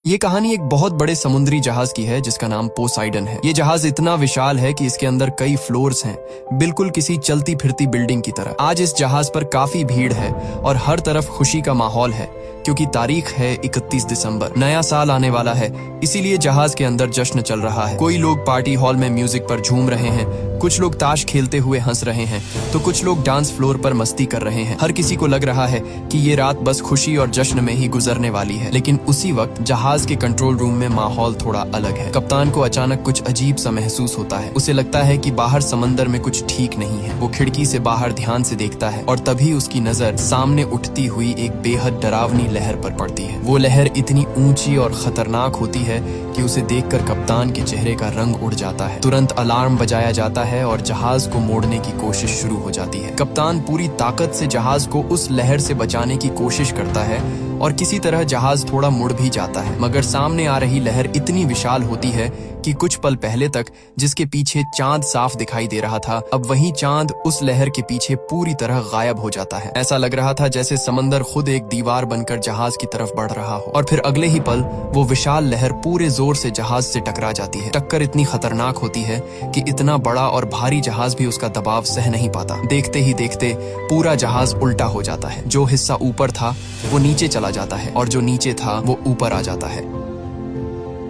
ये कहानी एक बहुत बड़े समुद्री जहाज की है जिसका नाम पोसाइडन है। ये जहाज इतना विशाल है कि इसके अंदर कई फ्लोर्स हैं, बिल्कुल किसी चलती फिरती बिल्डिंग की तरह। आज इस जहाज पर काफी भीड़ है और हर तरफ खुशी का माहौल है क्योंकि तारीख है 31 दिसंबर, नया साल आने वाला है, इसीलिए जहाज के अंदर जश्न चल रहा है। कोई लोग पार्टी हॉल में म्यूजिक पर झूम रहे हैं, कुछ लोग ताश खेलते हुए हंस रहे हैं, तो कुछ लोग डांस फ्लोर पर मस्ती कर रहे हैं। हर किसी को लग रहा है कि ये रात बस खुशी और जश्न में ही गुजरने वाली है। लेकिन उसी वक्त जहाज के कंट्रोल रूम में माहौल थोड़ा अलग है। कप्तान को अचानक कुछ अजीब सा महसूस होता है। उसे लगता है कि बाहर समंदर में कुछ ठीक नहीं है। वो खिड़की से बाहर ध्यान से देखता है और तभी उसकी नजर सामने उठती हुई एक बेहद डरावनी लहर पर पड़ती है। वो लहर इतनी ऊंची और खतरनाक होती है कि उसे देखकर कप्तान के चेहरे का रंग उड़ जाता है। तुरंत अलार्म बजाया जाता है और जहाज को मोड़ने की कोशिश शुरू हो जाती है। कप्तान पूरी ताकत से जहाज को उस लहर से बचाने की कोशिश करता है और किसी तरह जहाज थोड़ा मुड़ भी जाता है, मगर सामने आ रही लहर इतनी विशाल होती है कि कुछ पल पहले तक जिसके पीछे चांद साफ दिखाई दे रहा था, अब वही चांद उस लहर के पीछे पूरी तरह गायब हो जाता है। ऐसा लग रहा था जैसे समंदर खुद एक दीवार बनकर जहाज की तरफ बढ़ रहा हो। और फिर अगले ही पल वो विशाल लहर पूरे जोर से जहाज से टकरा जाती है। टक्कर इतनी खतरनाक होती है कि इतना बड़ा और भारी जहाज भी उसका दबाव सह नहीं पाता। देखते ही देखते पूरा जहाज उल्टा हो जाता है। जो हिस्सा ऊपर था वो नीचे चला जाता है और जो नीचे था वो ऊपर आ जाता है।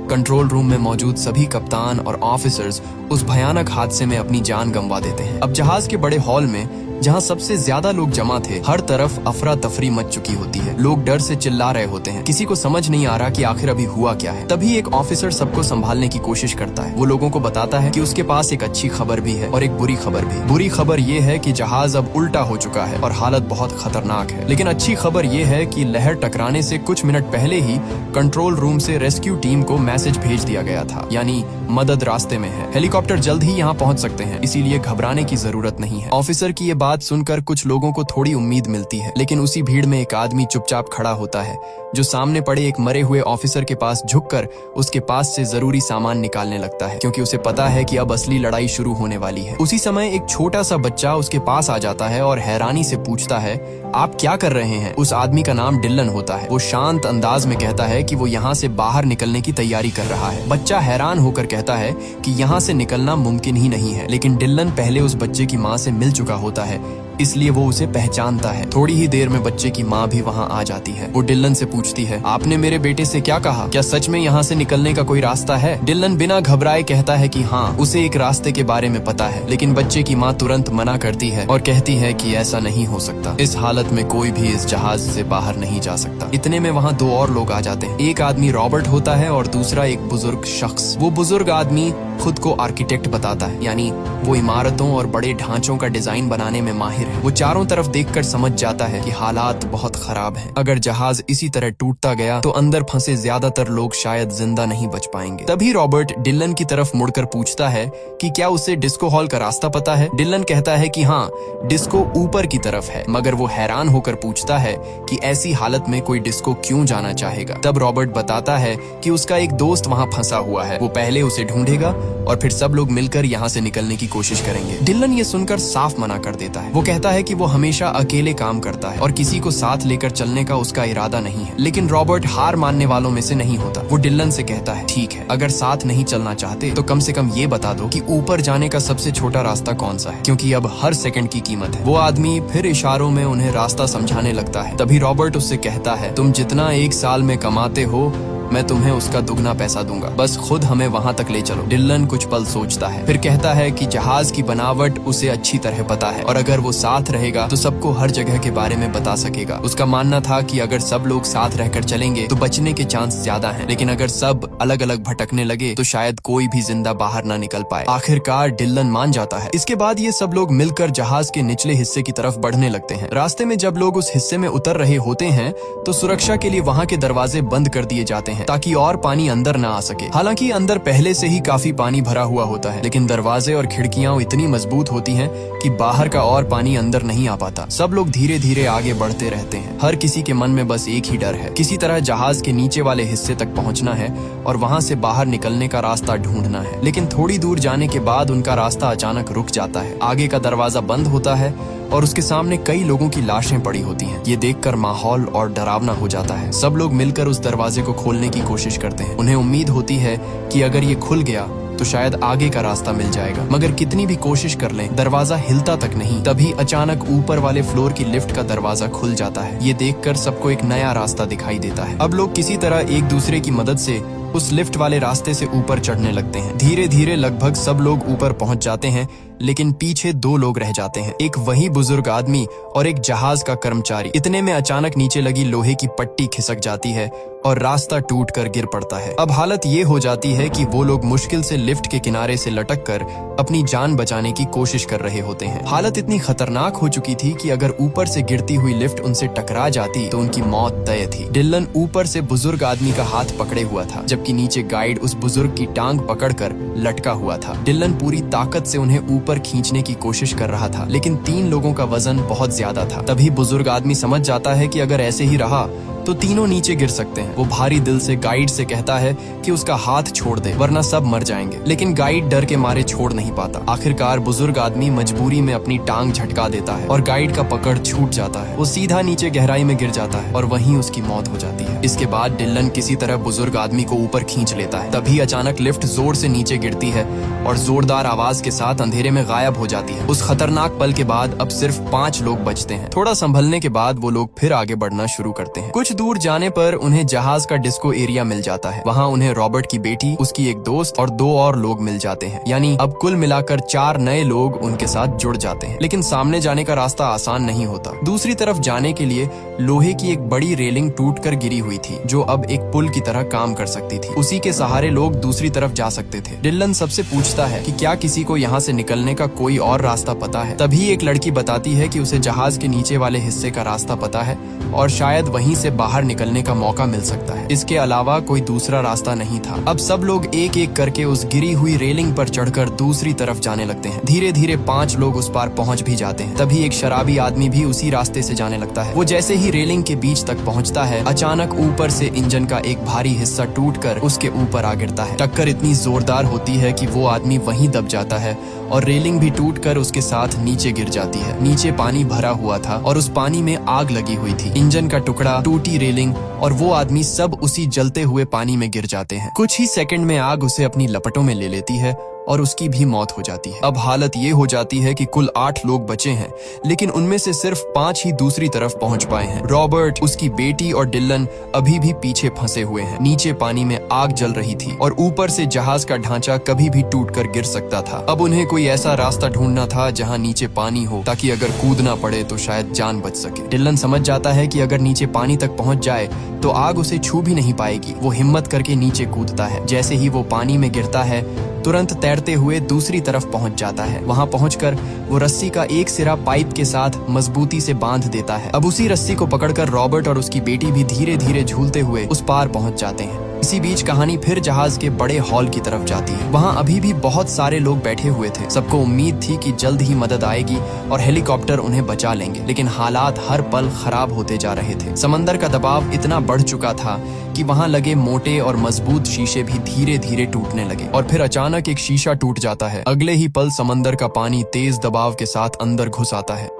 कंट्रोल रूम में मौजूद सभी कप्तान और ऑफिसर्स उस भयानक हादसे में अपनी जान गंवा देते हैं। अब जहाज के बड़े हॉल में जहां सबसे ज्यादा लोग जमा थे, हर तरफ अफरा तफरी मच चुकी होती है। लोग डर से चिल्ला रहे होते हैं। किसी को समझ नहीं आ रहा कि आखिर अभी हुआ क्या है। तभी एक ऑफिसर सबको संभालने की कोशिश करता है। वो लोगों को बताता है कि उसके पास एक अच्छी खबर भी है और एक बुरी खबर भी। बुरी खबर ये है कि जहाज अब उल्टा हो चुका है और हालत बहुत खतरनाक है। लेकिन अच्छी खबर ये है कि लहर टकराने से कुछ मिनट पहले ही कंट्रोल रूम से रेस्क्यू टीम को मैसेज भेज दिया गया था, यानी मदद रास्ते में है। हेलीकॉप्टर जल्द ही यहाँ पहुंच सकते हैं, इसीलिए घबराने की जरूरत नहीं है। ऑफिसर की ये बात सुनकर कुछ लोगों को थोड़ी उम्मीद मिलती है, लेकिन उसी भीड़ में एक आदमी चुपचाप खड़ा होता है जो सामने पड़े एक मरे हुए ऑफिसर के पास झुककर उसके पास से जरूरी सामान निकालने लगता है, क्योंकि उसे पता है कि अब असली लड़ाई शुरू होने वाली है। उसी समय एक छोटा सा बच्चा उसके पास आ जाता है और हैरानी से पूछता है, आप क्या कर रहे हैं? उस आदमी का नाम डिलन होता है। वो शांत अंदाज में कहता है कि वो यहाँ से बाहर निकलने की तैयारी कर रहा है। बच्चा हैरान होकर कहता है कि यहाँ से निकलना मुमकिन ही नहीं है, लेकिन डिलन पहले उस बच्चे की माँ से मिल चुका होता है, इसलिए वो उसे पहचानता है। थोड़ी ही देर में बच्चे की माँ भी वहाँ आ जाती है। वो डिलन से पूछती है, आपने मेरे बेटे से क्या कहा? क्या सच में यहाँ से निकलने का कोई रास्ता है? डिलन बिना घबराए कहता है कि हाँ, उसे एक रास्ते के बारे में पता है, लेकिन बच्चे की माँ तुरंत मना करती है और कहती है कि ऐसा नहीं हो सकता। इस हालत में कोई भी इस जहाज से बाहर नहीं जा सकता। इतने में वहाँ दो और लोग आ जाते हैं। एक आदमी रॉबर्ट होता है और दूसरा एक बुजुर्ग शख्स। वो बुजुर्ग आदमी खुद को आर्किटेक्ट बताता है, यानी वो इमारतों और बड़े ढांचों का डिजाइन बनाने में माहिर है। वो चारों तरफ देखकर समझ जाता है कि हालात बहुत खराब हैं। अगर जहाज इसी तरह टूटता गया तो अंदर फंसे ज्यादातर लोग शायद जिंदा नहीं बच पाएंगे। तभी रॉबर्ट डिलन की तरफ मुड़कर पूछता है कि क्या उसे डिस्को हॉल का रास्ता पता है? डिलन कहता है कि हाँ, डिस्को ऊपर की तरफ है, मगर वो हैरान होकर पूछता है कि ऐसी हालत में कोई डिस्को क्यों जाना चाहेगा? तब रॉबर्ट बताता है कि उसका एक दोस्त वहाँ फंसा हुआ है। वो पहले उसे ढूंढेगा और फिर सब लोग मिलकर यहाँ से निकलने की कोशिश करेंगे। डिलन ये सुनकर साफ मना कर देता है। वो कहता है कि वो हमेशा अकेले काम करता है और किसी को साथ लेकर चलने का उसका इरादा नहीं है। लेकिन रॉबर्ट हार मानने वालों में से नहीं होता। वो डिलन से कहता है, ठीक है, अगर साथ नहीं चलना चाहते तो कम से कम ये बता दो कि ऊपर जाने का सबसे छोटा रास्ता कौन सा है, क्योंकि अब हर सेकंड की कीमत है। वो आदमी फिर इशारों में उन्हें रास्ता समझाने लगता है। तभी रॉबर्ट उससे कहता है, तुम जितना एक साल में कमाते हो मैं तुम्हें उसका दुगना पैसा दूंगा, बस खुद हमें वहाँ तक ले चलो। डिलन कुछ पल सोचता है, फिर कहता है कि जहाज की बनावट उसे अच्छी तरह पता है और अगर वो साथ रहेगा तो सबको हर जगह के बारे में बता सकेगा। उसका मानना था कि अगर सब लोग साथ रहकर चलेंगे तो बचने के चांस ज्यादा हैं, लेकिन अगर सब अलग अलग भटकने लगे तो शायद कोई भी जिंदा बाहर ना निकल पाए। आखिरकार डिलन मान जाता है। इसके बाद ये सब लोग मिलकर जहाज के निचले हिस्से की तरफ बढ़ने लगते हैं। रास्ते में जब लोग उस हिस्से में उतर रहे होते हैं तो सुरक्षा के लिए वहाँ के दरवाजे बंद कर दिए जाते हैं ताकि और पानी अंदर ना आ सके। हालांकि अंदर पहले से ही काफी पानी भरा हुआ होता है, लेकिन दरवाजे और खिड़कियां इतनी मजबूत होती हैं कि बाहर का और पानी अंदर नहीं आ पाता। सब लोग धीरे धीरे आगे बढ़ते रहते हैं। हर किसी के मन में बस एक ही डर है, किसी तरह जहाज के नीचे वाले हिस्से तक पहुंचना है और वहां से बाहर निकलने का रास्ता ढूंढना है। लेकिन थोड़ी दूर जाने के बाद उनका रास्ता अचानक रुक जाता है। आगे का दरवाजा बंद होता है और उसके सामने कई लोगों की लाशें पड़ी होती हैं। ये देखकर माहौल और डरावना हो जाता है। सब लोग मिलकर उस दरवाजे को खोलने खोलने की कोशिश करते हैं। उन्हें उम्मीद होती है कि अगर ये खुल गया तो शायद आगे का रास्ता मिल जाएगा, मगर कितनी भी कोशिश कर लें दरवाजा हिलता तक नहीं। तभी अचानक ऊपर वाले फ्लोर की लिफ्ट का दरवाजा खुल जाता है। ये देखकर सबको एक नया रास्ता दिखाई देता है। अब लोग किसी तरह एक दूसरे की मदद से उस लिफ्ट वाले रास्ते से ऊपर चढ़ने लगते हैं। धीरे धीरे लगभग सब लोग ऊपर पहुंच जाते हैं, लेकिन पीछे 2 लोग रह जाते हैं, एक वही बुजुर्ग आदमी और एक जहाज का कर्मचारी। इतने में अचानक नीचे लगी लोहे की पट्टी खिसक जाती है और रास्ता टूट कर गिर पड़ता है। अब हालत ये हो जाती है कि वो लोग मुश्किल से लिफ्ट के किनारे से लटक कर अपनी जान बचाने की कोशिश कर रहे होते हैं। हालत इतनी खतरनाक हो चुकी थी कि अगर ऊपर से गिरती हुई लिफ्ट उनसे टकरा जाती तो उनकी मौत तय थी। डिलन ऊपर से बुजुर्ग आदमी का हाथ पकड़े हुआ था, जबकि नीचे गाइड उस बुजुर्ग की टांग पकड़कर लटका हुआ था। डिलन पूरी ताकत से उन्हें ऊपर खींचने की कोशिश कर रहा था, लेकिन 3 लोगों का वजन बहुत ज्यादा था। तभी बुजुर्ग आदमी समझ जाता है कि अगर ऐसे ही रहा तो तीनों नीचे गिर सकते हैं। वो भारी दिल से गाइड से कहता है कि उसका हाथ छोड़ दे वरना सब मर जाएंगे, लेकिन गाइड डर के मारे छोड़ नहीं पाता। आखिरकार बुजुर्ग आदमी मजबूरी में अपनी टांग झटका देता है और गाइड का पकड़ छूट जाता है। वो सीधा नीचे गहराई में गिर जाता है और वहीं उसकी मौत हो जाती है। इसके बाद डिलन किसी तरह बुजुर्ग आदमी को ऊपर खींच लेता है। तभी अचानक लिफ्ट जोर से नीचे गिरती है और जोरदार आवाज के साथ अंधेरे में गायब हो जाती है। उस खतरनाक पल के बाद अब सिर्फ 5 लोग बचते हैं। थोड़ा संभलने के बाद वो लोग फिर आगे बढ़ना शुरू करते हैं। कुछ दूर जाने पर उन्हें जहाज का डिस्को एरिया मिल जाता है। वहाँ उन्हें रॉबर्ट की बेटी, उसकी एक दोस्त और 2 और लोग मिल जाते हैं। यानी अब कुल मिलाकर 4 नए लोग उनके साथ जुड़ जाते हैं। लेकिन सामने जाने का रास्ता आसान नहीं होता। दूसरी तरफ जाने के लिए लोहे की एक बड़ी रेलिंग टूटकर गिरी हुई थी, जो अब एक पुल की तरह काम कर सकती थी। उसी के सहारे लोग दूसरी तरफ जा सकते थे। डिलन सबसे पूछता है कि क्या किसी को यहाँ से निकलने का कोई और रास्ता पता है। तभी एक लड़की बताती है कि उसे जहाज के नीचे वाले हिस्से का रास्ता पता है और शायद वहीं से बाहर निकलने का मौका मिल सकता है। इसके अलावा कोई दूसरा रास्ता नहीं था। अब सब लोग एक एक करके उस गिरी हुई रेलिंग पर चढ़कर दूसरी तरफ जाने लगते हैं। धीरे धीरे 5 लोग उस पार पहुंच भी जाते हैं। तभी एक शराबी आदमी भी उसी रास्ते से जाने लगता है। वो जैसे ही रेलिंग के बीच तक पहुंचता है, अचानक ऊपर से इंजन का एक भारी हिस्सा टूटकर उसके ऊपर आ गिरता है। टक्कर इतनी जोरदार होती है कि वो आदमी वहीं दब जाता है और रेलिंग भी टूटकर उसके साथ नीचे गिर जाती है। नीचे पानी भरा हुआ था और उस पानी में आग लगी हुई थी। इंजन का टुकड़ा, टूटी रेलिंग और वो आदमी सब उसी जलते हुए पानी में गिर जाते हैं। कुछ ही सेकंड में आग उसे अपनी लपटों में ले लेती है और उसकी भी मौत हो जाती है। अब हालत ये हो जाती है कि कुल 8 लोग बचे हैं, लेकिन उनमें से सिर्फ 5 ही दूसरी तरफ पहुंच पाए हैं। रॉबर्ट, उसकी बेटी और डिलन अभी भी पीछे फंसे हुए हैं। नीचे पानी में आग जल रही थी और ऊपर से जहाज का ढांचा कभी भी टूटकर गिर सकता था। अब उन्हें कोई ऐसा रास्ता ढूंढना था जहां नीचे पानी हो, ताकि अगर कूदना पड़े तो शायद जान बच सके। डिलन समझ जाता है कि अगर नीचे पानी तक पहुंच जाए तो आग उसे छू भी नहीं पाएगी। वो हिम्मत करके नीचे कूदता है। जैसे ही वो पानी में गिरता है, तुरंत तैरते हुए दूसरी तरफ पहुंच जाता है। वहां पहुंचकर वो रस्सी का एक सिरा पाइप के साथ मजबूती से बांध देता है। अब उसी रस्सी को पकड़कर रॉबर्ट और उसकी बेटी भी धीरे धीरे झूलते हुए उस पार पहुंच जाते हैं। इसी बीच कहानी फिर जहाज के बड़े हॉल की तरफ जाती है। वहाँ अभी भी बहुत सारे लोग बैठे हुए थे। सबको उम्मीद थी कि जल्द ही मदद आएगी और हेलीकॉप्टर उन्हें बचा लेंगे, लेकिन हालात हर पल खराब होते जा रहे थे। समंदर का दबाव इतना बढ़ चुका था कि वहाँ लगे मोटे और मजबूत शीशे भी धीरे धीरे टूटने लगे और फिर अचानक एक शीशा टूट जाता है। अगले ही पल समंदर का पानी तेज दबाव के साथ अंदर घुस आता है।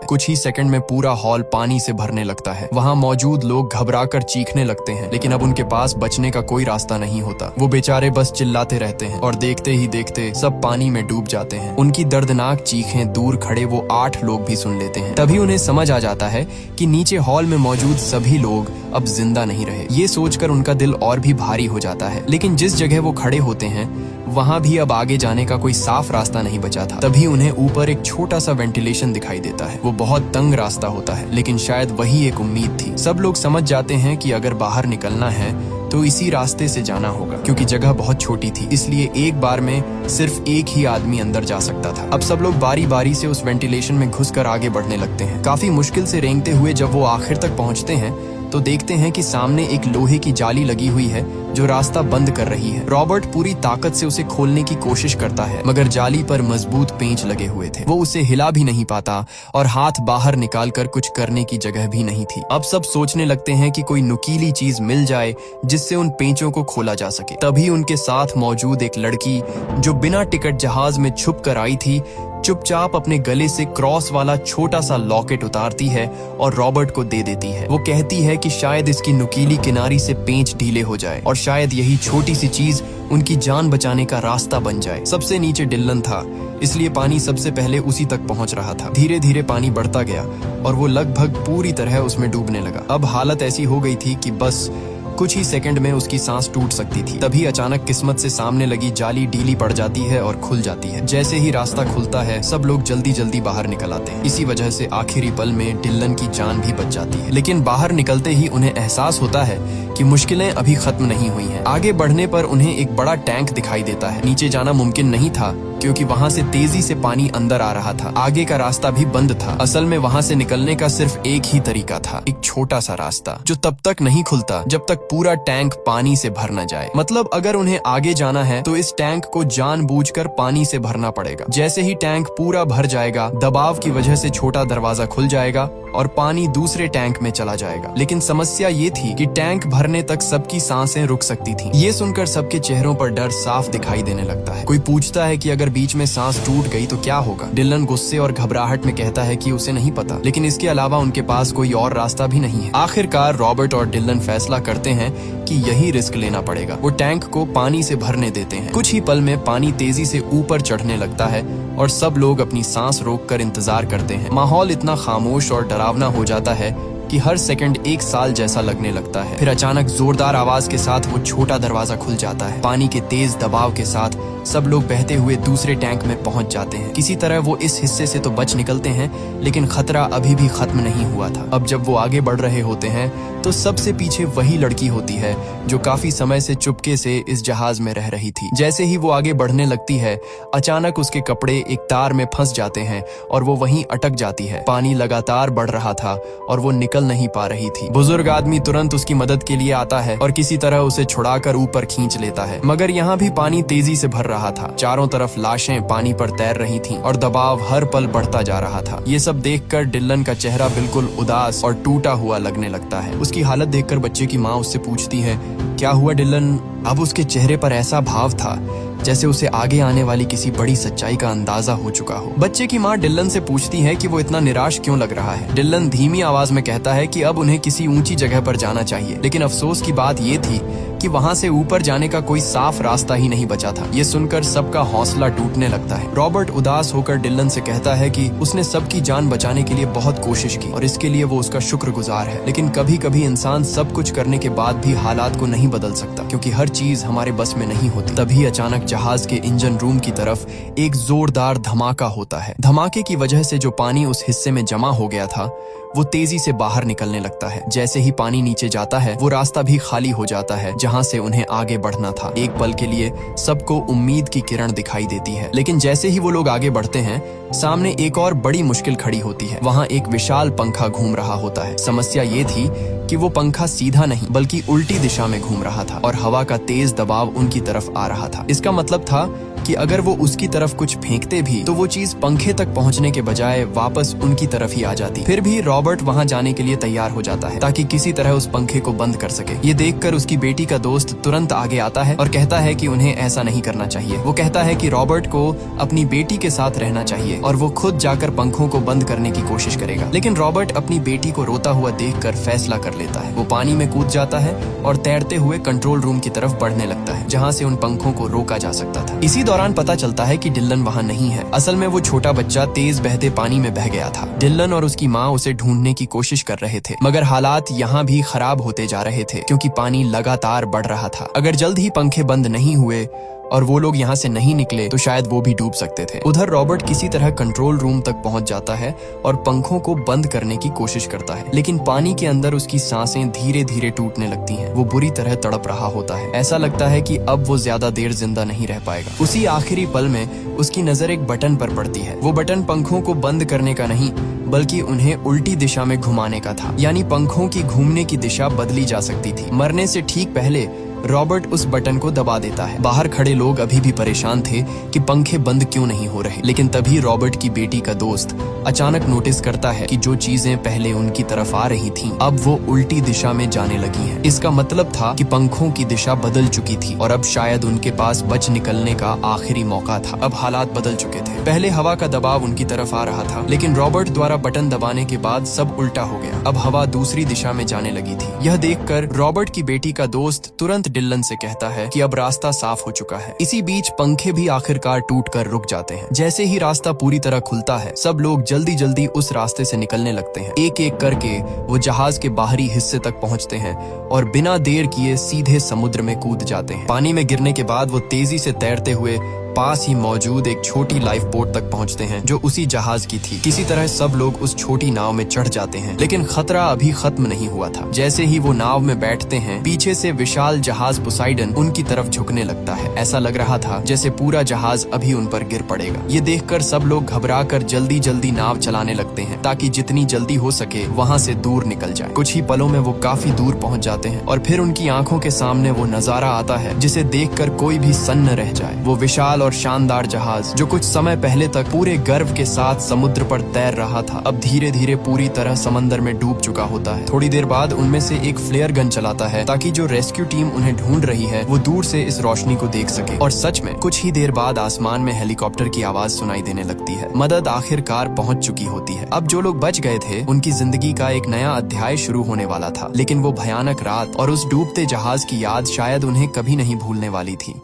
कुछ ही सेकंड में पूरा हॉल पानी से भरने लगता है। वहाँ मौजूद लोग घबराकर चीखने लगते हैं, लेकिन अब उनके पास बचने का कोई रास्ता नहीं होता। वो बेचारे बस चिल्लाते रहते हैं और देखते ही देखते सब पानी में डूब जाते हैं। उनकी दर्दनाक चीखें दूर खड़े वो 8 लोग भी सुन लेते हैं। तभी उन्हें समझ आ जाता है कि नीचे हॉल में मौजूद सभी लोग अब जिंदा नहीं रहे। ये सोचकर उनका दिल और भी भारी हो जाता है। लेकिन जिस जगह वो खड़े होते हैं वहाँ भी अब आगे जाने का कोई साफ रास्ता नहीं बचा था। तभी उन्हें ऊपर एक छोटा सा वेंटिलेशन दिखाई देता है। वो बहुत तंग रास्ता होता है, लेकिन शायद वही एक उम्मीद थी। सब लोग समझ जाते हैं कि अगर बाहर निकलना है तो इसी रास्ते से जाना होगा। क्योंकि जगह बहुत छोटी थी, इसलिए एक बार में सिर्फ एक ही आदमी अंदर जा सकता था। अब सब लोग बारी बारी से उस वेंटिलेशन में घुसकर आगे बढ़ने लगते हैं। काफी मुश्किल से रेंगते हुए जब वो आखिर तक पहुंचते हैं तो देखते हैं कि सामने एक लोहे की जाली लगी हुई है जो रास्ता बंद कर रही है। रॉबर्ट पूरी ताकत से उसे खोलने की कोशिश करता है, मगर जाली पर मजबूत पेंच लगे हुए थे। वो उसे हिला भी नहीं पाता और हाथ बाहर निकालकर कुछ करने की जगह भी नहीं थी। अब सब सोचने लगते हैं कि कोई नुकीली चीज मिल जाए जिससे उन पेंचों को खोला जा सके। तभी उनके साथ मौजूद एक लड़की जो बिना टिकट जहाज में छुप कर आई थी, चुपचाप अपने गले से क्रॉस वाला छोटा सा लॉकेट उतारती है और रॉबर्ट को दे देती है। वो कहती है कि शायद इसकी नुकीली किनारी से पेंच ढीले हो जाए और शायद यही छोटी सी चीज उनकी जान बचाने का रास्ता बन जाए। सबसे नीचे डिल्लन था, इसलिए पानी सबसे पहले उसी तक पहुंच रहा था। धीरे धीरे पानी बढ़ता गया और वो लगभग पूरी तरह उसमें डूबने लगा। अब हालत ऐसी हो गई थी कि बस कुछ ही सेकंड में उसकी सांस टूट सकती थी। तभी अचानक किस्मत से सामने लगी जाली ढीली पड़ जाती है और खुल जाती है। जैसे ही रास्ता खुलता है सब लोग जल्दी जल्दी बाहर निकल आते हैं। इसी वजह से आखिरी पल में डिल्लन की जान भी बच जाती है। लेकिन बाहर निकलते ही उन्हें एहसास होता है कि मुश्किलें अभी खत्म नहीं हुई हैं। आगे बढ़ने पर उन्हें एक बड़ा टैंक दिखाई देता है। नीचे जाना मुमकिन नहीं था क्योंकि वहाँ से तेजी से पानी अंदर आ रहा था। आगे का रास्ता भी बंद था। असल में वहाँ से निकलने का सिर्फ एक ही तरीका था, एक छोटा सा रास्ता जो तब तक नहीं खुलता जब तक पूरा टैंक पानी से भर न जाए। मतलब अगर उन्हें आगे जाना है तो इस टैंक को जानबूझकर पानी से भरना पड़ेगा। जैसे ही टैंक पूरा भर जाएगा, दबाव की वजह से छोटा दरवाजा खुल जाएगा और पानी दूसरे टैंक में चला जाएगा। लेकिन समस्या ये थी कि टैंक भरने तक सबकी सांसें रुक सकती थीं। ये सुनकर सबके चेहरों पर डर साफ दिखाई देने लगता है। कोई पूछता है कि अगर बीच में सांस टूट गई तो क्या होगा। डिल्लन गुस्से और घबराहट में कहता है कि उसे नहीं पता, लेकिन इसके अलावा उनके पास कोई और रास्ता भी नहीं है। आखिरकार रॉबर्ट और डिल्लन फैसला करते हैं कि यही रिस्क लेना पड़ेगा। वो टैंक को पानी से भरने देते हैं। कुछ ही पल में पानी तेजी से ऊपर चढ़ने लगता है और सब लोग अपनी सांस रोककर इंतजार करते हैं। माहौल इतना खामोश और डरावना हो जाता है कि हर सेकंड एक साल जैसा लगने लगता है। फिर अचानक जोरदार आवाज के साथ वो छोटा दरवाजा खुल जाता है। पानी के तेज दबाव के साथ सब लोग बहते हुए दूसरे टैंक में पहुंच जाते हैं। किसी तरह वो इस हिस्से से तो बच निकलते हैं, लेकिन खतरा अभी भी खत्म नहीं हुआ था। अब जब वो आगे बढ़ रहे होते हैं तो सबसे पीछे वही लड़की होती है जो काफी समय से चुपके से इस जहाज में रह रही थी। जैसे ही वो आगे बढ़ने लगती है, अचानक उसके कपड़े एक तार में फंस जाते हैं और वो वहीं अटक जाती है। पानी लगातार बढ़ रहा था और वो निकल नहीं पा रही थी। बुजुर्ग आदमी तुरंत उसकी मदद के लिए आता है और किसी तरह उसे छुड़ाकर ऊपर खींच लेता है। मगर यहाँ भी पानी तेजी से भर रहा था। चारों तरफ लाशें पानी पर तैर रही थीं और दबाव हर पल बढ़ता जा रहा था। ये सब देखकर डिल्लन का चेहरा बिल्कुल उदास और टूटा हुआ लगने लगता है। उसकी हालत देखकर बच्चे की माँ उससे पूछती है, क्या हुआ डिल्लन? अब उसके चेहरे पर ऐसा भाव था जैसे उसे आगे आने वाली किसी बड़ी सच्चाई का अंदाजा हो चुका हो। बच्चे की माँ डिल्लन से पूछती है कि वो इतना निराश क्यों लग रहा है। डिल्लन धीमी आवाज में कहता है कि अब उन्हें किसी ऊंची जगह पर जाना चाहिए, लेकिन अफसोस की बात ये थी कि वहाँ से ऊपर जाने का कोई साफ रास्ता ही नहीं बचा था। ये सुनकर सबका हौसला टूटने लगता है। रॉबर्ट उदास होकर डिल्लन से कहता है कि उसने सबकी जान बचाने के लिए बहुत कोशिश की और इसके लिए वो उसका शुक्रगुजार है। लेकिन कभी कभी इंसान सब कुछ करने के बाद भी हालात को नहीं बदल सकता, क्योंकि हर चीज हमारे बस में नहीं होती। तभी अचानक जहाज के इंजन रूम की तरफ एक जोरदार धमाका होता है। धमाके की वजह से जो पानी उस हिस्से में जमा हो गया था वो तेजी से बाहर निकलने लगता है। जैसे ही पानी नीचे जाता है वो रास्ता भी खाली हो जाता है जहां से उन्हें आगे बढ़ना था। एक पल के लिए सबको उम्मीद की किरण दिखाई देती है, लेकिन जैसे ही वो लोग आगे बढ़ते हैं सामने एक और बड़ी मुश्किल खड़ी होती है। वहाँ एक विशाल पंखा घूम रहा होता है। समस्या ये थी कि वो पंखा सीधा नहीं बल्कि उल्टी दिशा में घूम रहा था और हवा का तेज दबाव उनकी तरफ आ रहा था। इसका मतलब था कि अगर वो उसकी तरफ कुछ फेंकते भी तो वो चीज पंखे तक पहुंचने के बजाय वापस उनकी तरफ ही आ जाती। फिर भी रॉबर्ट वहां जाने के लिए तैयार हो जाता है ताकि किसी तरह उस पंखे को बंद कर सके। ये देखकर उसकी बेटी का दोस्त तुरंत आगे आता है और कहता है कि उन्हें ऐसा नहीं करना चाहिए। वो कहता है कि रॉबर्ट को अपनी बेटी के साथ रहना चाहिए और वो खुद जाकर पंखों को बंद करने की कोशिश करेगा। लेकिन रॉबर्ट अपनी बेटी को रोता हुआ देखकर फैसला कर लेता है। वो पानी में कूद जाता है और तैरते हुए कंट्रोल रूम की तरफ बढ़ने लगता है जहाँ से उन पंखों को रोका जा सकता था। इसी दौरान पता चलता है कि डिल्लन वहाँ नहीं है। असल में वो छोटा बच्चा तेज बहते पानी में बह गया था। डिल्लन और उसकी माँ उसे ढूंढने की कोशिश कर रहे थे, मगर हालात यहाँ भी खराब होते जा रहे थे क्योंकि पानी लगातार बढ़ रहा था। अगर जल्द ही पंखे बंद नहीं हुए और वो लोग यहाँ से नहीं निकले तो शायद वो भी डूब सकते थे। उधर रॉबर्ट किसी तरह कंट्रोल रूम तक पहुंच जाता है और पंखों को बंद करने की कोशिश करता है, लेकिन पानी के अंदर उसकी सांसें धीरे धीरे टूटने लगती हैं। वो बुरी तरह तड़प रहा होता है। ऐसा लगता है कि अब वो ज्यादा देर जिंदा नहीं रह पाएगा। उसी आखिरी पल में उसकी नजर एक बटन पर पड़ती है। वो बटन पंखों को बंद करने का नहीं बल्कि उन्हें उल्टी दिशा में घुमाने का था, यानी पंखों की घूमने की दिशा बदली जा सकती थी। मरने से ठीक पहले रॉबर्ट उस बटन को दबा देता है। बाहर खड़े लोग अभी भी परेशान थे कि पंखे बंद क्यों नहीं हो रहे, लेकिन तभी रॉबर्ट की बेटी का दोस्त अचानक नोटिस करता है कि जो चीजें पहले उनकी तरफ आ रही थीं, अब वो उल्टी दिशा में जाने लगी हैं। इसका मतलब था कि पंखों की दिशा बदल चुकी थी और अब शायद उनके पास बच निकलने का आखिरी मौका था। अब हालात बदल चुके थे। पहले हवा का दबाव उनकी तरफ आ रहा था, लेकिन रॉबर्ट द्वारा बटन दबाने के बाद सब उल्टा हो गया। अब हवा दूसरी दिशा में जाने लगी थी। यह देखकर रॉबर्ट की बेटी का दोस्त तुरंत डिलन से कहता है कि अब रास्ता साफ हो चुका है। इसी बीच पंखे भी आखिरकार टूटकर रुक जाते हैं। जैसे ही रास्ता पूरी तरह खुलता है, सब लोग जल्दी जल्दी उस रास्ते से निकलने लगते हैं। एक एक करके वो जहाज के बाहरी हिस्से तक पहुंचते हैं और बिना देर किए सीधे समुद्र में कूद जाते हैं। पानी में गिरने के बाद वो तेजी से तैरते हुए पास ही मौजूद एक छोटी लाइफ बोट तक पहुंचते हैं जो उसी जहाज की थी। किसी तरह सब लोग उस छोटी नाव में चढ़ जाते हैं, लेकिन खतरा अभी खत्म नहीं हुआ था। जैसे ही वो नाव में बैठते हैं, पीछे से विशाल जहाज पोसाइडन उनकी तरफ झुकने लगता है। ऐसा लग रहा था जैसे पूरा जहाज अभी उन पर गिर पड़ेगा। ये देखकर सब लोग घबराकर जल्दी जल्दी नाव चलाने लगते हैं ताकि जितनी जल्दी हो सके वहाँ से दूर निकल जाए। कुछ ही पलों में वो काफी दूर पहुँच जाते हैं और फिर उनकी आंखों के सामने वो नजारा आता है जिसे देखकर कोई भी सन्न रह जाए। वो विशाल और शानदार जहाज जो कुछ समय पहले तक पूरे गर्व के साथ समुद्र पर तैर रहा था, अब धीरे धीरे पूरी तरह समंदर में डूब चुका होता है। थोड़ी देर बाद उनमें से एक फ्लेयर गन चलाता है ताकि जो रेस्क्यू टीम उन्हें ढूंढ रही है वो दूर से इस रोशनी को देख सके। और सच में कुछ ही देर बाद आसमान में हेलीकॉप्टर की आवाज सुनाई देने लगती है। मदद आखिरकार पहुंच चुकी होती है। अब जो लोग बच गए थे उनकी जिंदगी का एक नया अध्याय शुरू होने वाला था, लेकिन वो भयानक रात और उस डूबते जहाज की याद शायद उन्हें कभी नहीं भूलने वाली थी।